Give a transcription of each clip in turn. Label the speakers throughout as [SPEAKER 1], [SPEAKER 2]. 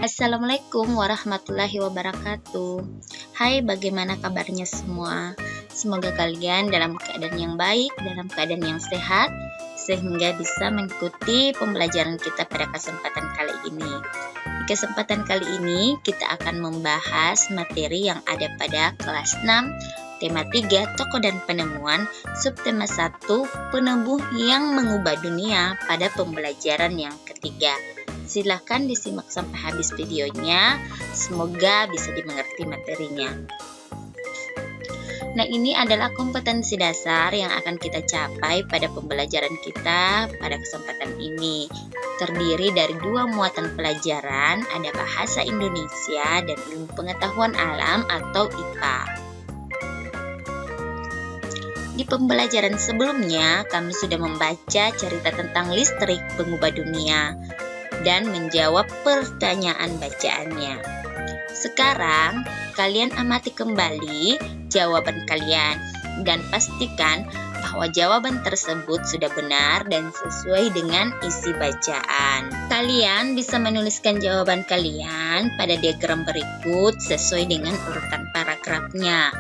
[SPEAKER 1] Assalamualaikum warahmatullahi wabarakatuh. Hai, bagaimana kabarnya semua? Semoga kalian dalam keadaan yang baik, dalam keadaan yang sehat, sehingga bisa mengikuti pembelajaran kita pada kesempatan kali ini. Di kesempatan kali ini, kita akan membahas materi yang ada pada kelas 6, tema 3, tokoh dan penemuan, subtema 1, penemuh yang mengubah dunia pada pembelajaran yang ketiga. Silahkan disimak sampai habis videonya, semoga bisa dimengerti materinya. Nah, ini adalah kompetensi dasar yang akan kita capai pada pembelajaran kita pada kesempatan ini. Terdiri dari 2 muatan pelajaran, ada bahasa Indonesia dan ilmu pengetahuan alam atau IPA. Di pembelajaran sebelumnya, kami sudah membaca cerita tentang listrik pengubah dunia dan menjawab pertanyaan bacaannya. Sekarang, kalian amati kembali jawaban kalian dan pastikan bahwa jawaban tersebut sudah benar dan sesuai dengan isi bacaan. Kalian bisa menuliskan jawaban kalian pada diagram berikut sesuai dengan urutan paragrafnya.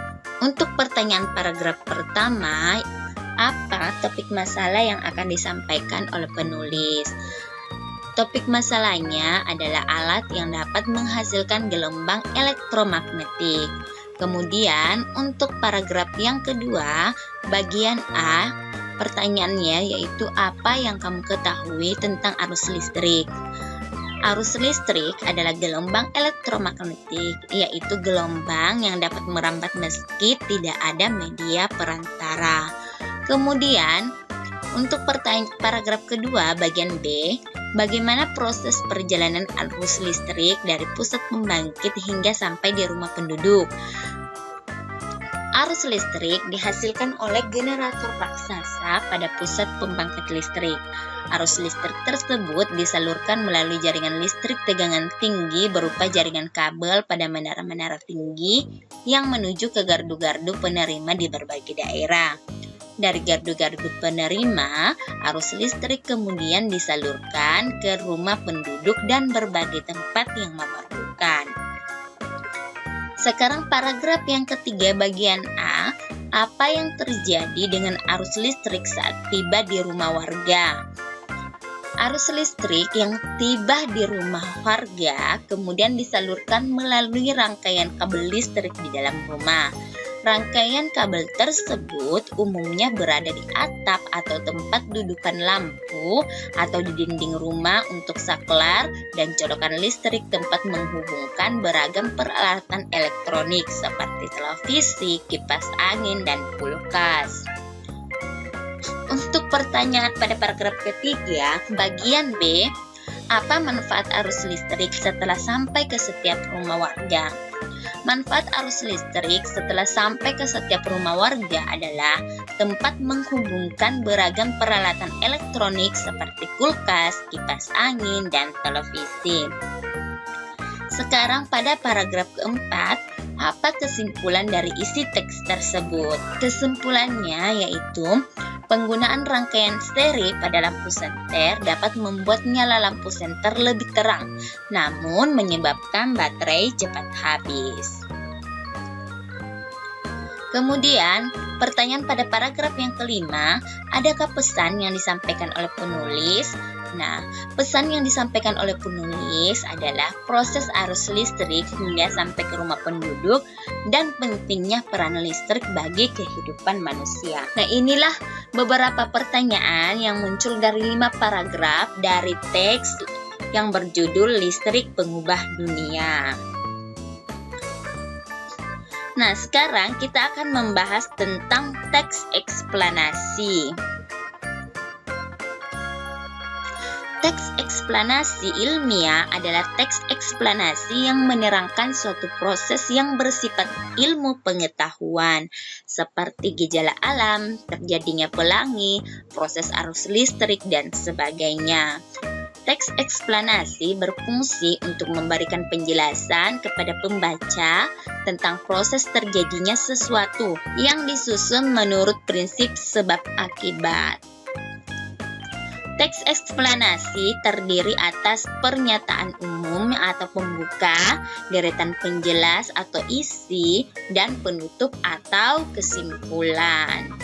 [SPEAKER 1] Untuk pertanyaan paragraf pertama, apa topik masalah yang akan disampaikan oleh penulis? Topik masalahnya adalah alat yang dapat menghasilkan gelombang elektromagnetik. Kemudian untuk paragraf yang kedua, bagian A, pertanyaannya yaitu apa yang kamu ketahui tentang arus listrik? Arus listrik adalah gelombang elektromagnetik, yaitu gelombang yang dapat merambat meski tidak ada media perantara. Kemudian untuk paragraf kedua, bagian B, bagaimana proses perjalanan arus listrik dari pusat pembangkit hingga sampai di rumah penduduk? Arus listrik dihasilkan oleh generator raksasa pada pusat pembangkit listrik. Arus listrik tersebut disalurkan melalui jaringan listrik tegangan tinggi berupa jaringan kabel pada menara-menara tinggi yang menuju ke gardu-gardu penerima di berbagai daerah. Dari gardu-gardu penerima, arus listrik kemudian disalurkan ke rumah penduduk dan berbagai tempat yang memerlukan. Sekarang paragraf yang ketiga bagian A, apa yang terjadi dengan arus listrik saat tiba di rumah warga? Arus listrik yang tiba di rumah warga kemudian disalurkan melalui rangkaian kabel listrik di dalam rumah. Rangkaian kabel tersebut umumnya berada di atap atau tempat dudukan lampu atau di dinding rumah untuk saklar dan colokan listrik tempat menghubungkan beragam peralatan elektronik seperti televisi, kipas angin, dan kulkas. Untuk pertanyaan pada paragraf ketiga, bagian B, apa manfaat arus listrik setelah sampai ke setiap rumah warga? Manfaat arus listrik setelah sampai ke setiap rumah warga adalah tempat menghubungkan beragam peralatan elektronik seperti kulkas, kipas angin, dan televisi. Sekarang pada paragraf keempat, apa kesimpulan dari isi teks tersebut? Kesimpulannya yaitu penggunaan rangkaian seri pada lampu senter dapat membuat nyala lampu senter lebih terang, namun menyebabkan baterai cepat habis. Kemudian, pertanyaan pada paragraf yang kelima, adakah pesan yang disampaikan oleh penulis? Nah, pesan yang disampaikan oleh penulis adalah proses arus listrik hingga sampai ke rumah penduduk dan pentingnya peran listrik bagi kehidupan manusia. Nah, inilah beberapa pertanyaan yang muncul dari 5 paragraf dari teks yang berjudul Listrik Pengubah Dunia. Nah, sekarang kita akan membahas tentang teks eksplanasi. Teks eksplanasi ilmiah adalah teks eksplanasi yang menerangkan suatu proses yang bersifat ilmu pengetahuan, seperti gejala alam, terjadinya pelangi, proses arus listrik, dan sebagainya. Teks eksplanasi berfungsi untuk memberikan penjelasan kepada pembaca tentang proses terjadinya sesuatu yang disusun menurut prinsip sebab akibat. Teks eksplanasi terdiri atas pernyataan umum atau pembuka, deretan penjelas atau isi, dan penutup atau kesimpulan.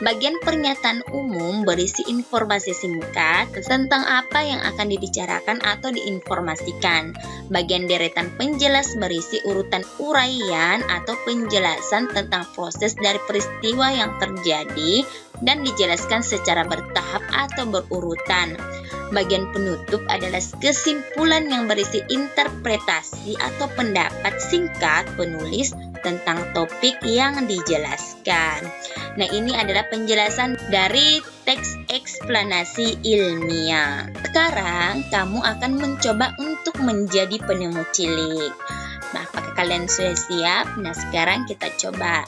[SPEAKER 1] Bagian pernyataan umum berisi informasi singkat tentang apa yang akan dibicarakan atau diinformasikan. Bagian deretan penjelas berisi urutan uraian atau penjelasan tentang proses dari peristiwa yang terjadi dan dijelaskan secara bertahap atau berurutan. Bagian penutup adalah kesimpulan yang berisi interpretasi atau pendapat singkat penulis tentang topik yang dijelaskan. Nah, ini adalah penjelasan dari teks eksplanasi ilmiah. Sekarang kamu akan mencoba untuk menjadi penemu cilik. Nah, apakah kalian sudah siap? Nah, sekarang kita coba.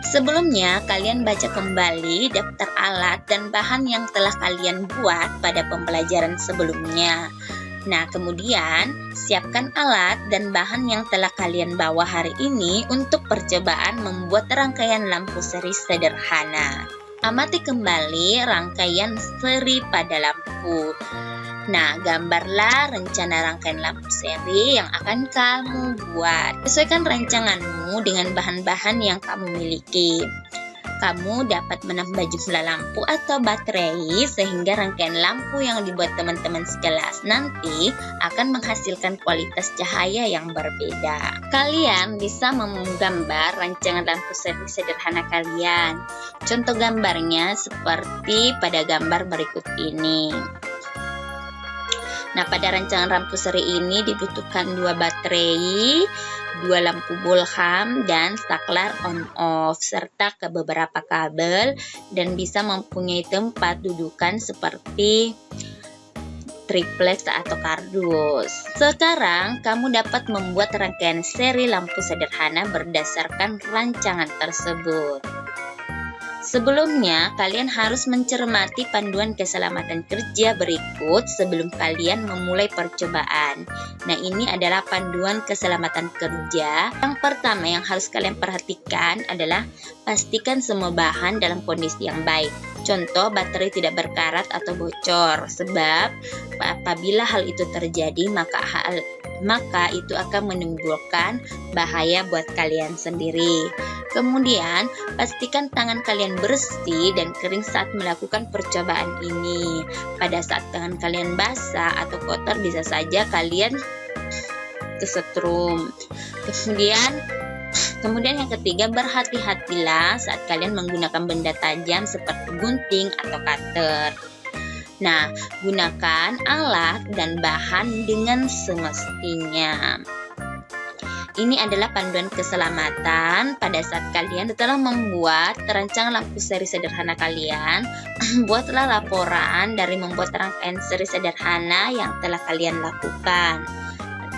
[SPEAKER 1] Sebelumnya, kalian baca kembali daftar alat dan bahan yang telah kalian buat pada pembelajaran sebelumnya. Nah, kemudian siapkan alat dan bahan yang telah kalian bawa hari ini untuk percobaan membuat rangkaian lampu seri sederhana. Amati kembali rangkaian seri pada lampu. Nah, gambarlah rencana rangkaian lampu seri yang akan kamu buat. Sesuaikan rancanganmu dengan bahan-bahan yang kamu miliki. Kamu dapat menambah jumlah lampu atau baterai sehingga rangkaian lampu yang dibuat teman-teman sekelas nanti akan menghasilkan kualitas cahaya yang berbeda. Kalian bisa menggambar rancangan lampu seri sederhana kalian. Contoh gambarnya seperti pada gambar berikut ini. Nah, pada rancangan lampu seri ini dibutuhkan 2 baterai, 2 lampu bolham, dan saklar on-off, serta beberapa kabel, dan bisa mempunyai tempat dudukan seperti triplex atau kardus. Sekarang, kamu dapat membuat rangkaian seri lampu sederhana berdasarkan rancangan tersebut. Sebelumnya, kalian harus mencermati panduan keselamatan kerja berikut sebelum kalian memulai percobaan. Nah, ini adalah panduan keselamatan kerja. Yang pertama yang harus kalian perhatikan adalah pastikan semua bahan dalam kondisi yang baik. Contoh, baterai tidak berkarat atau bocor. Sebab, apabila hal itu terjadi, maka itu akan menimbulkan bahaya buat kalian sendiri. Kemudian, pastikan tangan kalian bersih dan kering saat melakukan percobaan ini. Pada saat tangan kalian basah atau kotor, bisa saja kalian kesetrum. Kemudian yang ketiga, berhati-hatilah saat kalian menggunakan benda tajam seperti gunting atau cutter. Nah, gunakan alat dan bahan dengan semestinya. Ini adalah panduan keselamatan pada saat kalian telah membuat rancangan lampu seri sederhana kalian. Buatlah laporan dari membuat rangkaian seri sederhana yang telah kalian lakukan.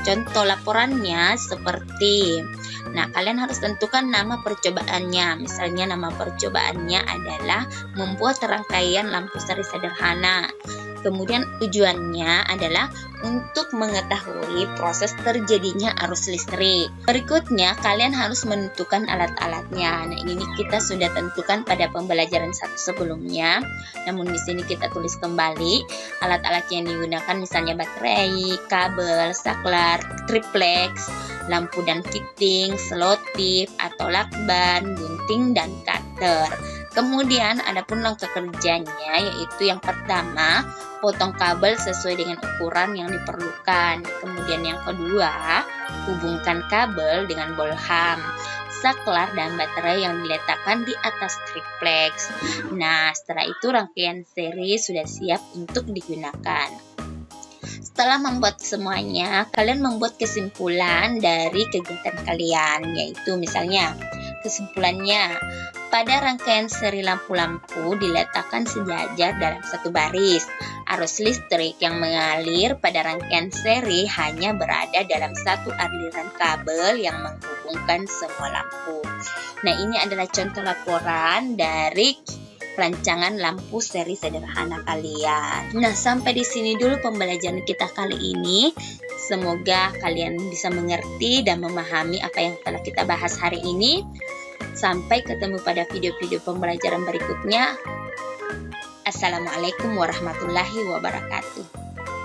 [SPEAKER 1] Contoh laporannya seperti, nah, kalian harus tentukan nama percobaannya. Misalnya nama percobaannya adalah membuat rangkaian lampu seri sederhana. Kemudian tujuannya adalah untuk mengetahui proses terjadinya arus listrik. Berikutnya, kalian harus menentukan alat-alatnya. Nah, ini kita sudah tentukan pada pembelajaran sebelumnya. Namun di sini kita tulis kembali alat-alat yang digunakan, misalnya baterai, kabel, saklar, triplex, lampu dan fitting, selotip atau lakban, gunting dan cutter. Kemudian adapun langkah kerjanya, yaitu yang pertama, potong kabel sesuai dengan ukuran yang diperlukan. Kemudian yang kedua, hubungkan kabel dengan bolham, saklar dan baterai yang diletakkan di atas triplex. Nah, setelah itu rangkaian seri sudah siap untuk digunakan. Setelah membuat semuanya, kalian membuat kesimpulan dari kegiatan kalian, yaitu misalnya kesimpulannya, pada rangkaian seri lampu-lampu diletakkan sejajar dalam satu baris. Arus listrik yang mengalir pada rangkaian seri hanya berada dalam satu aliran kabel yang menghubungkan semua lampu. Nah, ini adalah contoh laporan dari rancangan lampu seri sederhana kalian. Nah, sampai di sini dulu pembelajaran kita kali ini. Semoga kalian bisa mengerti dan memahami apa yang telah kita bahas hari ini. Sampai ketemu pada video-video pembelajaran berikutnya. Wassalamualaikum warahmatullahi wabarakatuh.